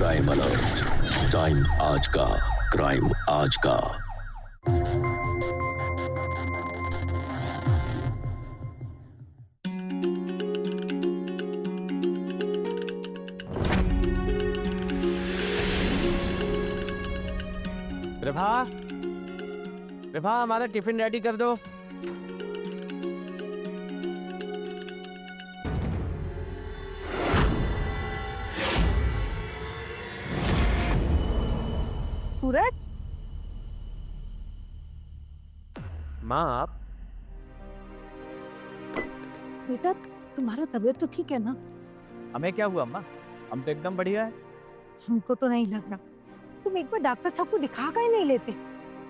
Crime alert, time आज का, crime आज का। प्रभा, प्रभा हमारा टिफिन रेडी कर दो। सूरज, माँ आप? बेटा तुम्हारा तबीयत तो ठीक है ना? हमें क्या हुआ माँ? हम तो एकदम बढ़िया है। हमको तो नहीं लग रहा। तुम एक बार डॉक्टर साहब को दिखा कर ही नहीं लेते?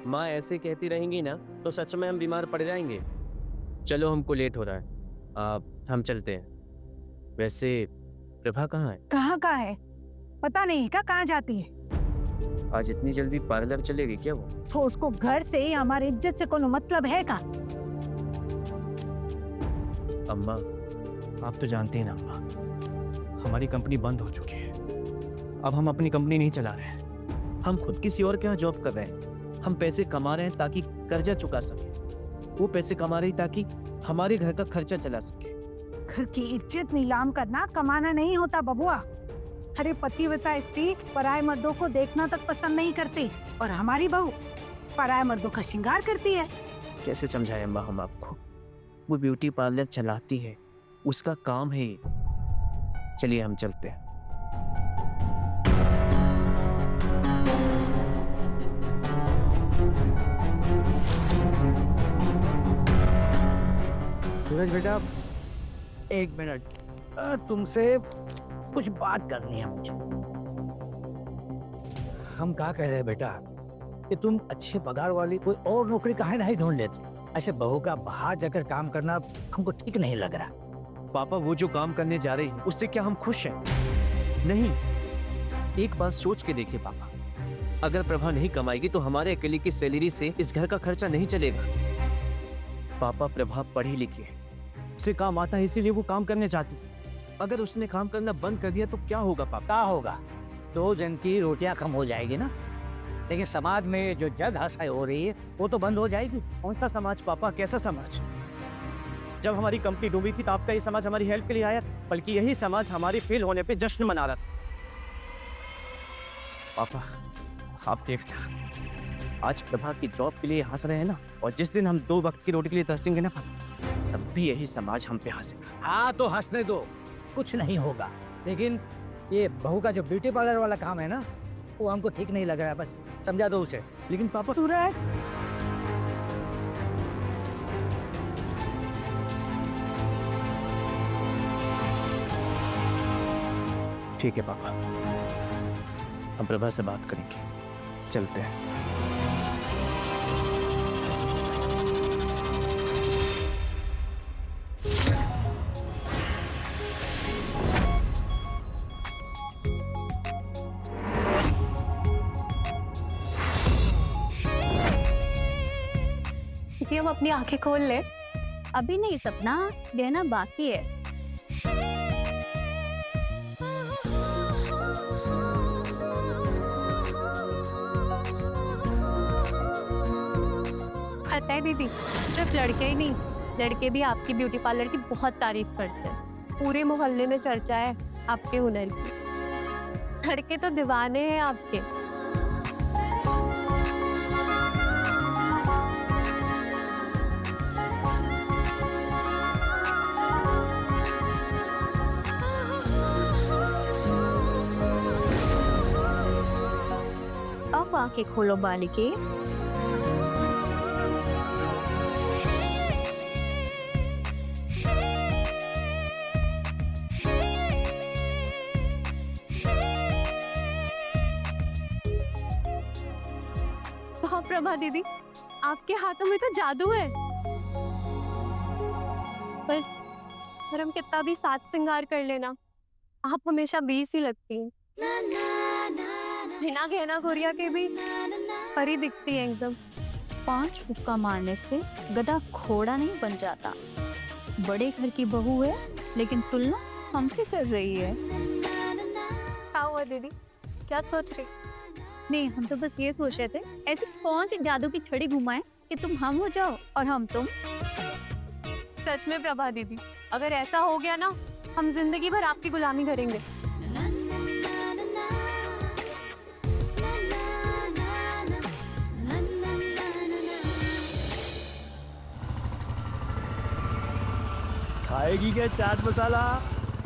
माँ ऐसे कहती रहेंगी ना तो सच में हम बीमार पड़ जाएंगे। चलो हमको लेट हो रहा है, हम चलते हैं। वैसे प्रभा कहाँ है? कहाँ है पता नहीं है, कहाँ जाती है? आज इतनी जल्दी पार्लर चलेगी क्या वो? तो उसको घर से हमारी इज्जत से कोनो मतलब है का? अम्मा, आप तो जानती हैं ना अम्मा, हमारी कंपनी बंद हो चुकी है। अब हम अपनी कंपनी नहीं चला रहे हैं। हम खुद किसी और के यहाँ जॉब कर रहे हैं। हम पैसे कमा रहे हैं ताकि कर्जा चुका सके। वो पैसे कमा रही ताकि हमारे घर का खर्चा चला सके। घर की इज्जत नीलाम करना कमाना नहीं होता बबुआ। अरे पतिव्रता स्त्री पराये मर्दों को देखना तक पसंद नहीं करती, और हमारी बहू पराये मर्दों का श्रृंगार करती है। कैसे समझाएं अम्मा हम आपको? वो ब्यूटी पार्लर चलाती है, उसका काम है ये। चलिए हम चलते हैं। सूरज बेटा, एक मिनट, तुमसे कुछ बात करनी है मुझे। हम क्या कह रहे हैं बेटा कि तुम अच्छे पगार वाली कोई और नौकरी काहे नहीं ढूंढ लेते? ऐसे बहू का बाहर जाकर काम करना हमको ठीक नहीं लग रहा। पापा वो जो काम करने जा रही है उससे क्या हम खुश हैं? नहीं। एक बात सोच के देखिए पापा, अगर प्रभा नहीं कमाएगी तो हमारे अकेले की सैलरी से इस घर का खर्चा नहीं चलेगा। पापा प्रभा पढ़ी लिखी है, उसे काम आता है, इसीलिए वो काम करने चाहती है। अगर उसने काम करना बंद कर दिया तो क्या होगा पापा? क्या होगा? 2 जन की रोटियां कम हो जाएगी ना, लेकिन समाज में जो जग हंसाई हो रही है वो तो बंद हो जाएगी। कौन सा समाज पापा? कैसा समाज? जब हमारी कंपनी डूबी थी तो आपका ये समाज हमारी हेल्प के लिए आया था, बल्कि यही समाज हमारे फेल होने पे जश्न मना रहा था। पापा आप देखना, आज प्रभा की जॉब के लिए हंस रहे हैं ना, और जिस दिन हम 2 वक्त की रोटी के लिए तरसेंगे ना पापा, तब भी यही समाज हम पे हंसेगा। हाँ तो हंसने दो, कुछ नहीं होगा। लेकिन ये बहू का जो ब्यूटी पार्लर वाला काम है ना, वो हमको ठीक नहीं लग रहा है, बस समझा दो उसे। लेकिन पापा सूरज, ठीक है पापा, हम प्रभा से बात करेंगे। चलते हैं। कि हम अपनी आंखें खोल ले। अभी नहीं सपना, गहना बाकी है। पता है दीदी, सिर्फ लड़के ही नहीं, लड़के भी आपकी ब्यूटी पार्लर की बहुत तारीफ करते हैं। पूरे मोहल्ले में चर्चा है आपके हुनर की। लड़के तो दीवाने हैं आपके। अब आंखें खोलो बालिके। हाँ प्रभा दीदी, आपके हाथों में तो जादू है। पर हम कितना भी साज श्रृंगार कर लेना, आप हमेशा 20 ही लगती हैं। बिना गहना गुड़िया के भी परी दिखती है एकदम। 5 मुक्का मारने से गधा घोड़ा नहीं बन जाता। बड़े घर की बहू है, लेकिन तुलना हमसे कर रही है। क्या हुआ दीदी, क्या सोच रही? नहीं, हम तो बस ये सोच रहे थे ऐसी कौन सी जादू की छड़ी घुमाएं कि तुम हम हो जाओ और हम तुम। सच में प्रभा दीदी, अगर ऐसा हो गया ना, हम जिंदगी भर आपकी गुलामी करेंगे। खाएगी क्या चाट मसाला?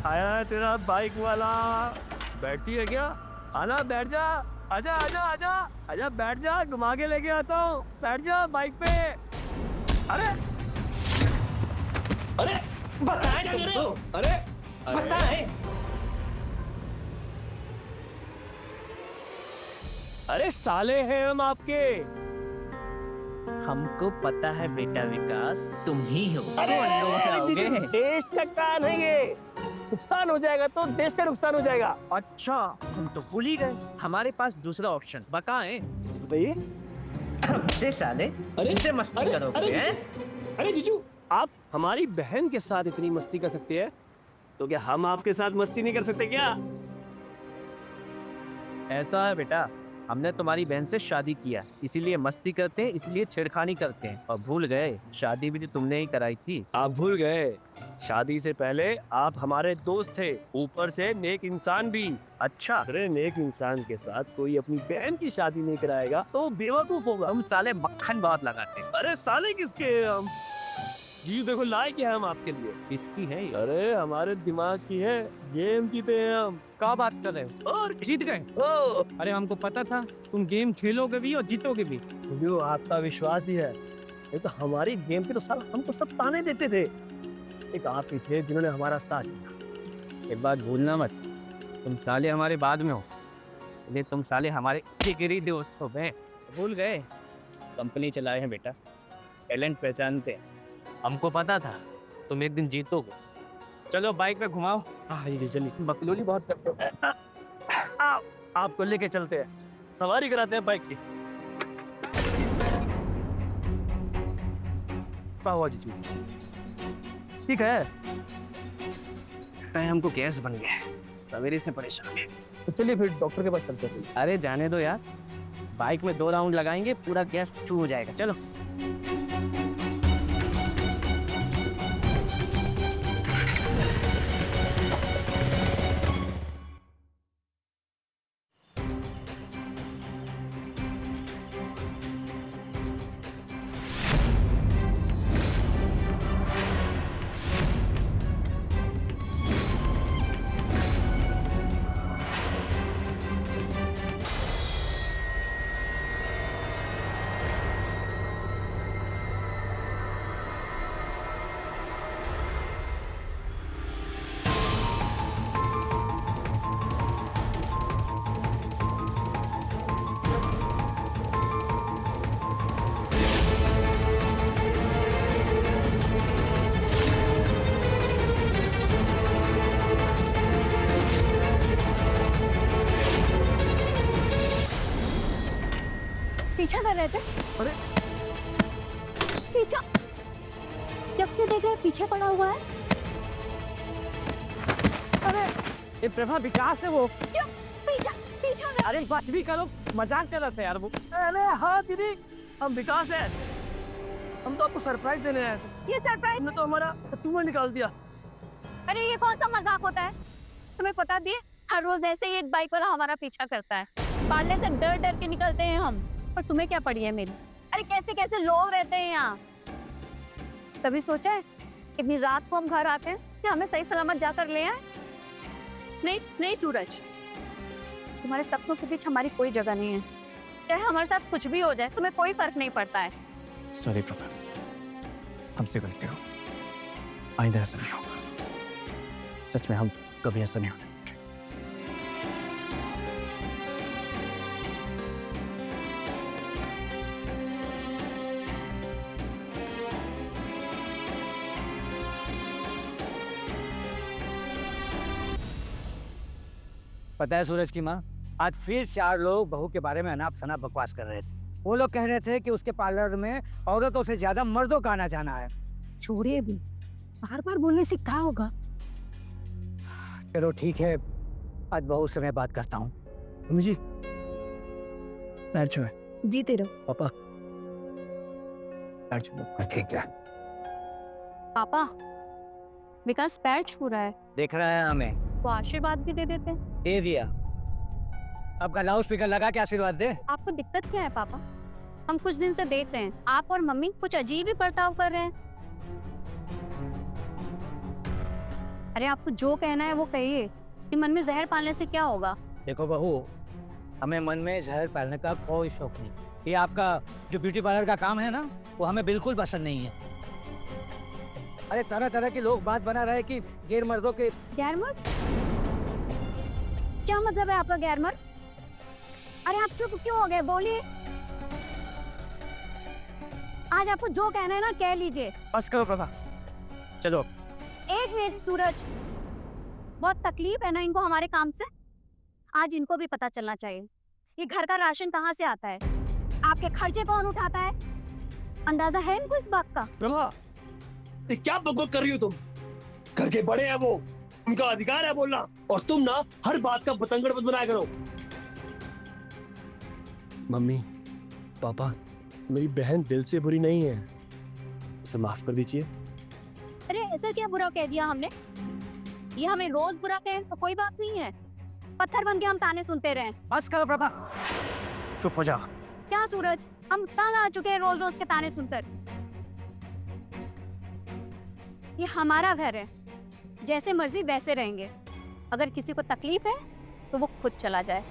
आया है तेरा बाइक वाला। बैठती है क्या? आना, बैठ जा। आजा आजा आजा आजा, बैठ जा, घुमा के लेके आता हूँ। बैठ जा बाइक पे। अरे अरे बताए क्या कर रहे हो? अरे बताए। अरे साले हैं हम आपके। हमको पता है बेटा विकास, तुम ही हो। देश का काम है ये। नुकसान हो जाएगा तो देश का नुकसान हो जाएगा। अच्छा, हम तो भूल ही गए, हमारे पास दूसरा ऑप्शन बकाए। बताइए। से साले इनसे मस्ती करोगे हैं? अरे जीजू, आप हमारी बहन के साथ इतनी मस्ती कर सकते हैं, तो क्या हम आपके साथ मस्ती नहीं कर सकते क्या? ऐसा है बेटा, हमने तुम्हारी बहन से शादी किया, इसीलिए मस्ती करते हैं, इसलिए छेड़खानी करते हैं। और भूल गए, शादी भी तो तुमने ही कराई थी। आप भूल गए, शादी से पहले आप हमारे दोस्त थे, ऊपर से नेक इंसान भी। अच्छा, अरे नेक इंसान के साथ कोई अपनी बहन की शादी नहीं कराएगा तो बेवकूफ होगा। तुम साले मक्खन बहुत लगाते। अरे साले किसके हैं हम? जी देखो लाए क्या हम आपके लिए। किसकी है ये? अरे हमारे दिमाग की है, गेम जीते हैं हम। क्या बात कर रहे हो? और जीत गए? ओ अरे हमको पता था तुम गेम खेलोगे भी और जीतोगे भी। जो आपका विश्वास ही है, ये तो हमारी गेम के तो साल हमको सब ताने देते थे। एक आप ही थे जिन्होंने हमारा साथ दिया। एक बात भूलना मत, तुम साले हमारे बाद में हो, इसलिए तुम साले हमारे जिगरी दोस्त हो गए। भूल गए, कंपनी चलाए हैं बेटा, टैलेंट पहचानते हैं। हमको पता था तुम एक दिन जीतोगे। चलो बाइक पे घुमाओ। ये चलिए, बकलोली बहुत करते हो। आपको लेके चलते हैं, सवारी कराते हैं बाइक की। क्या हुआ जीजू? ठीक है, हमको गैस बन गया है, सवेरे से परेशान है। तो चलिए फिर डॉक्टर के पास चलते हैं। अरे जाने दो यार, बाइक में 2 राउंड लगाएंगे, पूरा गैस चू हो जाएगा। चलो। पीछा कर रहे थे। अरे पीछा, जब से देख रहे पीछे पड़ा हुआ है। अरे ये प्रभा विकास है वो। क्यों? पीछा पीछा कर। अरे बात भी करो, मजाक कर रहे थे यार वो। अरे हाँ दीदी, हम विकास हैं। हम तो आपको सरप्राइज देने आए थे। ये सरप्राइज? तुमने तो हमारा चूमा निकाल दिया। अरे ये कौन सा मजाक होता है? तुम्हें पता भी है, हर रोज ऐसे ही एक बाइक वाला हमारा पीछा करता है। पालने से डर डर के निकलते हैं हम। पर तुम्हें क्या पड़ी है मेरी? अरे कैसे कैसे लोग रहते हैं यहाँ। तभी सोचा है इतनी रात को हम घर आते हैं कि हमें सही सलामत जाकर ले आए। नहीं नहीं सूरज, तुम्हारे सपनों के बीच हमारी कोई जगह नहीं है। चाहे हमारे साथ कुछ भी हो जाए, तुम्हें कोई फर्क नहीं पड़ता है। सॉरी प्रभा, हमसे गलती हो, आइंदा ऐसा नहीं होगा। सच में हम कभी ऐसा नहीं होगा। पता है सूरज की माँ, आज फिर 4 लोग बहू के बारे में अनाप शनाप बकवास कर रहे थे। वो लोग कह रहे थे कि उसके पार्लर में औरतों से ज्यादा मर्दों का आना जाना है। छोड़िए भी, बार बार बोलने से क्या होगा? चलो ठीक है, आज बहुत समय बात करता हूँ, मम्मी जी पैर छुए। जीते रहो। पापा पैर छुए। ठीक है, पापा विकास पैर छू रहा है, देख रहा है हमें, तो आशीर्वाद भी दे देते। दे दिया। अब का लाउड स्पीकर लगा के आशीर्वाद दे। आपको दिक्कत क्या है पापा? हम कुछ दिन से देख रहे हैं आप और मम्मी कुछ अजीब ही बर्ताव कर रहे हैं। अरे आपको जो कहना है वो कहिए कि मन में जहर पालने से क्या होगा। देखो बहू, हमें मन में जहर पालने का कोई शौक नहीं। ये आपका जो ब्यूटी पार्लर का काम है ना, वो हमें बिल्कुल पसंद नहीं है। अरे तरह तरह के लोग बात बना रहे कि गैर मर्दों के। गैर मर्द? क्या मतलब है आपका गैर मर्द? अरे आप चुप क्यों हो गए, बोलिए। आज आपको जो कहना है ना कह लीजिए। बस करो प्रभा, चलो। एक मिनट सूरज, बहुत तकलीफ है ना इनको हमारे काम से। आज इनको भी पता चलना चाहिए ये घर का राशन कहाँ से आता है, आपके खर्चे कौन उठाता है। अंदाजा है इनको इस बात का? प्रभा ये क्या बकवास कर रही हो तुम? घर के बड़े हैं वो, उनका अधिकार है बोलना, और तुम ना हर बात का बतंगड़ मत बनाया करो। मम्मी पापा, मेरी बहन दिल से बुरी नहीं है, उसे माफ कर दीजिए। अरे ऐसा क्या बुरा कह दिया हमने? ये हमें रोज बुरा कहें तो कोई बात नहीं है, पत्थर बन के हम ताने सुनते रहे। बस करो प्रभा, चुप हो जाओ। क्या सूरज, हम तंग आ चुके हैं रोज रोज के ताने सुनकर। ये हमारा घर है, जैसे मर्जी वैसे रहेंगे। अगर किसी को तकलीफ है तो वो खुद चला जाए।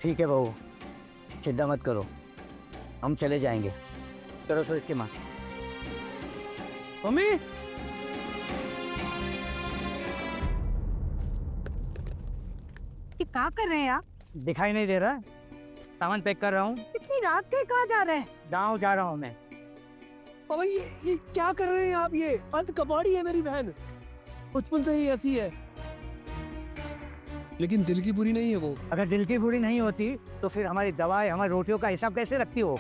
ठीक है बहू, चिंता मत करो, हम चले जाएंगे। चलो सूरज की माँ। मम्मी ये क्या कर रहे हैं आप? दिखाई नहीं दे रहा? सामान पैक कर रहा हूँ। इतनी रात के कहाँ जा रहे हैं? गाँव जा रहा हूँ मैं। पापा ये क्या कर रहे हैं आप? ये अंत कबाड़ी है मेरी बहन, बचपन से ही ऐसी है, लेकिन दिल की बुरी नहीं है वो। अगर दिल की बुरी नहीं होती तो फिर हमारी दवाई, हमारी रोटियों का हिसाब कैसे रखती हो?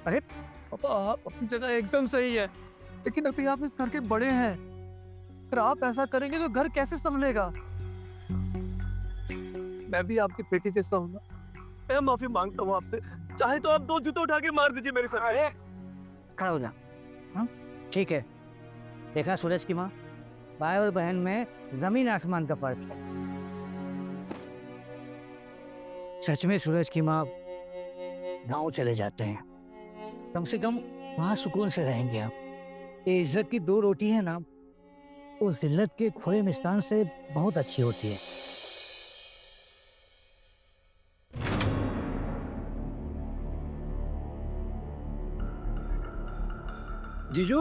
अरे पापा आप अपनी जगह एकदम सही है, लेकिन अभी आप इस घर के बड़े हैं, अगर आप ऐसा करेंगे तो घर कैसे संभलेगा? मैं भी आपकी बेटी जैसा हूँ ना, मैं माफी मांगता हूँ आपसे। चाहे तो आप 2 जूते उठा के मार दीजिए मेरे सर। अरे खड़ा हो जा। हाँ ठीक है। देखा सूरज की माँ, भाई और बहन में जमीन आसमान का फर्क है। सच में सूरज की माँ, गांव चले जाते हैं, कम से कम वहां सुकून से रहेंगे हम। ये इज्जत की 2 रोटी है ना, वो जिल्लत के खोए मिष्टान से बहुत अच्छी होती है। जीजू,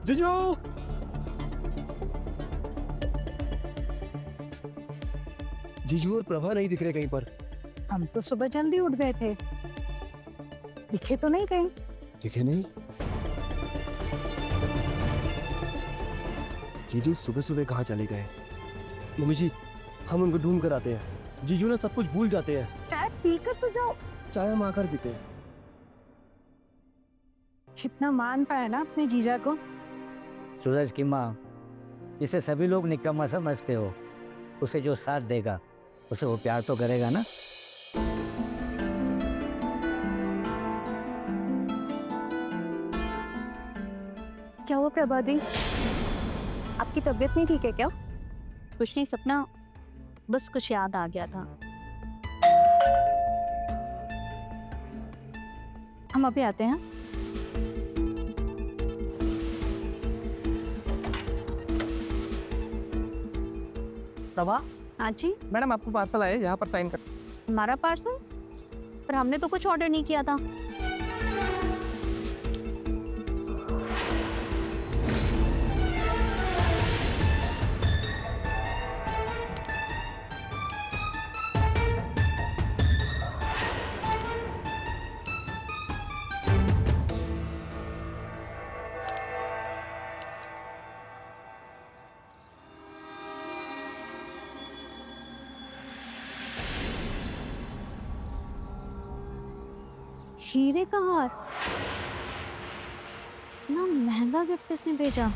जीजू, जीजू और प्रभा नहीं दिख रहे कहीं पर। हम तो सुबह जल्दी उठ गए थे, दिखे तो नहीं कहीं। दिखे नहीं? जीजू सुबह सुबह कहाँ चले गए? मम्मी जी हम उनको ढूंढ कर आते हैं। जीजू ना सब कुछ भूल जाते हैं। चाय पीकर तो जाओ। चाय हम आकर पीते हैं। कितना मान पाया ना अपने जीजा को। सूरज की माँ, जिसे सभी लोग निकम्मा समझते हो, उसे जो साथ देगा उसे वो प्यार तो करेगा ना। क्या हुआ प्रभा दी, आपकी तबीयत नहीं ठीक है क्या? कुछ नहीं सपना, बस कुछ याद आ गया था। हम अभी आते हैं। प्रभा हाँ जी, मैडम आपको पार्सल आया, यहाँ पर साइन कर। हमारा पार्सल? पर हमने तो कुछ ऑर्डर नहीं किया था। हीरे का हार, इतना महंगा गिफ्ट किसने भेजा?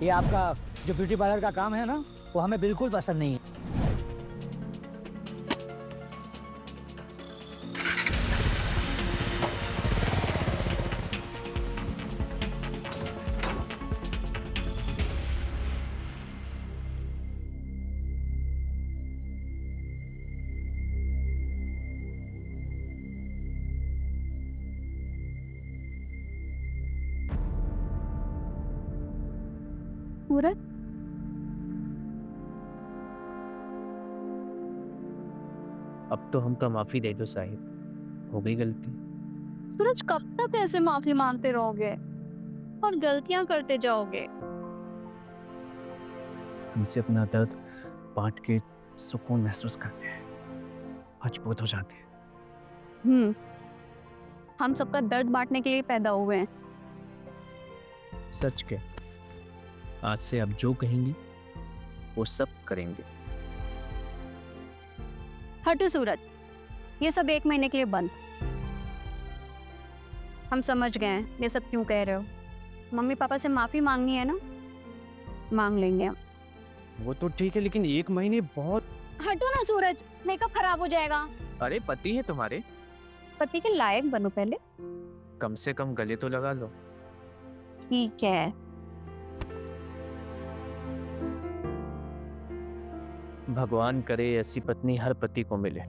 ये आपका जो ब्यूटी पार्लर का काम है ना, वो हमें बिल्कुल पसंद नहीं है। सूरज, अब तो हमको माफी दे दो साहिब, हो गई गलती। सूरज कब तक ऐसे माफी मांगते रहोगे और गलतियां करते जाओगे? तुमसे अपना दर्द बांट के सुकून महसूस करते हैं, मजबूत हो जाते हैं। हम सबका दर्द बांटने के लिए पैदा हुए हैं। सच के आज से आप जो कहेंगी वो सब करेंगे। हटो सूरज, ये सब 1 महीने के लिए बंद। हम समझ गए हैं ये सब क्यों कह रहे हो। मम्मी पापा से माफी मांगनी है ना, मांग लेंगे हम। वो तो ठीक है, लेकिन 1 महीने बहुत। हटो ना सूरज, मेकअप खराब हो जाएगा। अरे पति है तुम्हारे, पति के लायक बनो पहले। कम से कम गले तो लगा लो। ठीक है। भगवान करे ऐसी पत्नी हर पति को मिले।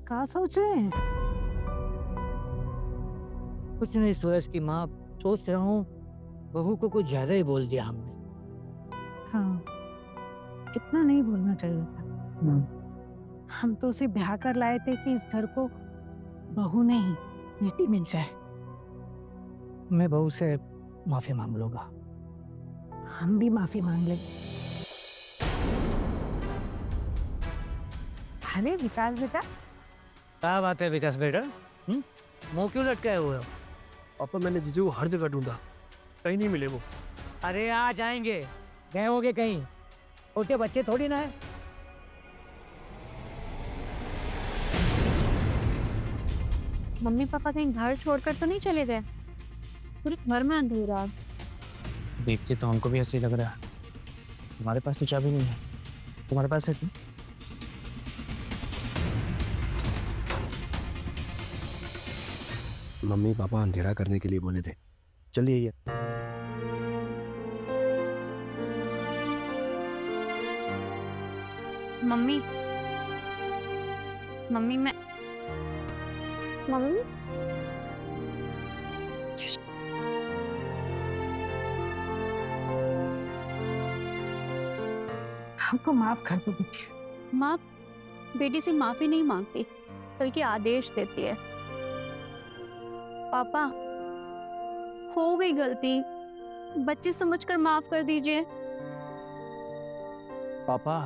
क्या सोच रहे हैं? कुछ नहीं सूरज की माँ, सोच रहा हूँ बहू को कुछ ज्यादा ही बोल दिया हमने। हाँ, इतना नहीं बोलना चाहिए था। हम तो उसे ब्याह कर लाए थे कि इस घर को बहू नहीं बेटी मिल जाए। मैं बहू से माफी मांग लूंगा। हम भी माफी मांग लेंगे। अरे विकास बेटा, क्या बात है विकास बेटा, मुंह क्यों लटकाए हुए हो? पापा मैंने जीजू को हर जगह ढूंढा, कहीं नहीं मिले वो। अरे आ जाएंगे, गए होगे कहीं, छोटे बच्चे थोड़ी ना है। मम्मी पापा कहीं घर छोड़कर तो नहीं चले गए? पूरे घर में अंधेरा। देख के तो हमको भी ऐसे ही लग रहा है। तुम्हारे पास तो चाबी नहीं है, तुम्हारे पास है? मम्मी पापा अंधेरा करने के लिए बोले थे। चलिए ये मम्मी, मम्मी मैं मम्मी हमको माफ कर दो बेटी। माँ बेटी से माफी नहीं मांगती, बल्कि आदेश देती है। पापा, हो गई गलती, बच्चे समझकर माफ कर दीजिए। पापा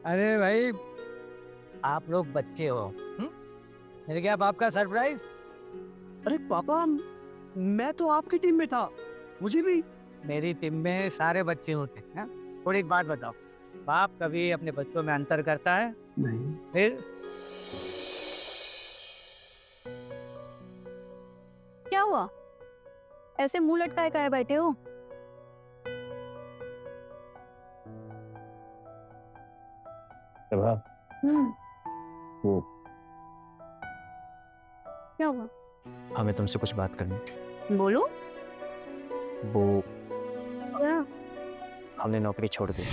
अरे भाई, आप लोग बच्चे हो। मिल गया बाप का सरप्राइज। अरे पापा, मैं तो आपकी टीम में था, मुझे भी। मेरी टीम में सारे बच्चे होते हैं। और एक बात बताओ, बाप कभी अपने बच्चों में अंतर करता है? नहीं। फिर क्या हुआ, ऐसे मुंह लटकाए काहे बैठे हो? वो क्या हुआ? हमें तुमसे कुछ बात करनी थी। बोलो। वो क्या? हमने नौकरी छोड़ दी।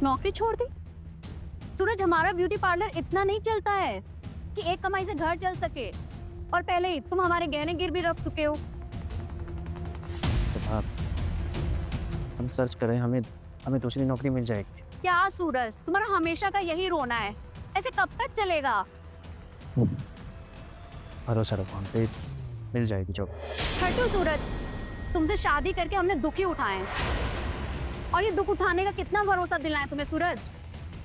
नौकरी छोड़ दी? सूरज, हमारा ब्यूटी पार्लर इतना नहीं चलता है कि एक कमाई से घर चल सके, और पहले ही तुम हमारे गहने गिरवी रख चुके हो। तो हम सर्च कर रहे हैं, हमें दूसरी नौकरी मिल जाएगी। क्या सूरज, तुम्हारा हमेशा का यही रोना है, ऐसे कब तक चलेगा? भरोसा रखो, हम पे मिल जाएगी जॉब। हटो सूरज, तुमसे शादी करके हमने दुखी उठाए हैं। और ये दुख उठाने का कितना भरोसा दिलाया तुम्हें सूरज?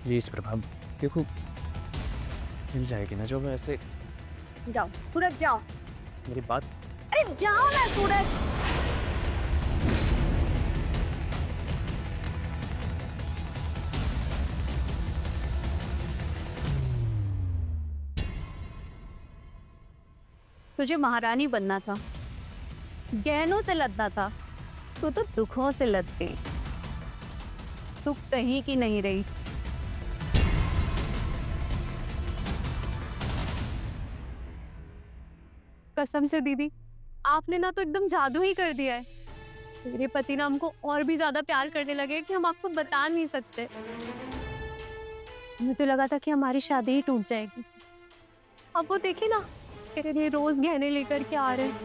प्लीज प्रभा, देखो मिल जाएगी ना जो मैं ऐसे। जाओ सूरज जाओ। मेरी बात। अरे जाओ ना सूरज। तुझे महारानी बनना था, गहनों से लदना था, तू तो दुखों से लद गई। तू कहीं की नहीं रही। कसम से दीदी, आपने ना तो एकदम जादू ही कर दिया है। मेरे पति ना हमको और भी ज्यादा प्यार करने लगे कि हम आपको बता नहीं सकते। मुझे तो लगा था कि हमारी शादी ही टूट जाएगी। अब वो देखिए ना, तेरे लिए रोज गहने लेकर के आ रहे हैं।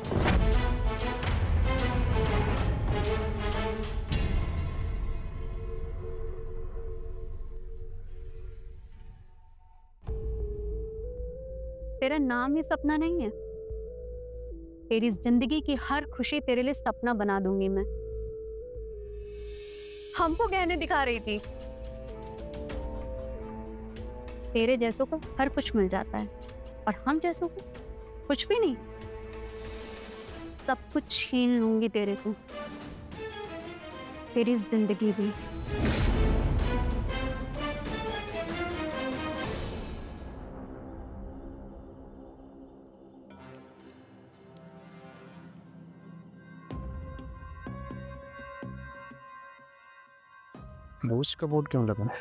तेरा नाम ही सपना नहीं है। तेरी जिंदगी की हर खुशी तेरे लिए सपना बना दूंगी मैं। हमको गहने दिखा रही थी। तेरे जैसों को हर कुछ मिल जाता है और हम जैसों को कुछ भी नहीं। सब कुछ छीन लूंगी तेरे से, तेरी जिंदगी भी। बोझ का बोर्ड क्यों लगा है?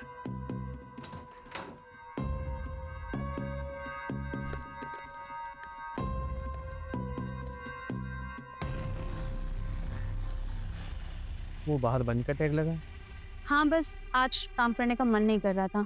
वो बाहर बंद का टैग लगा है। हाँ बस आज काम करने का मन नहीं कर रहा था।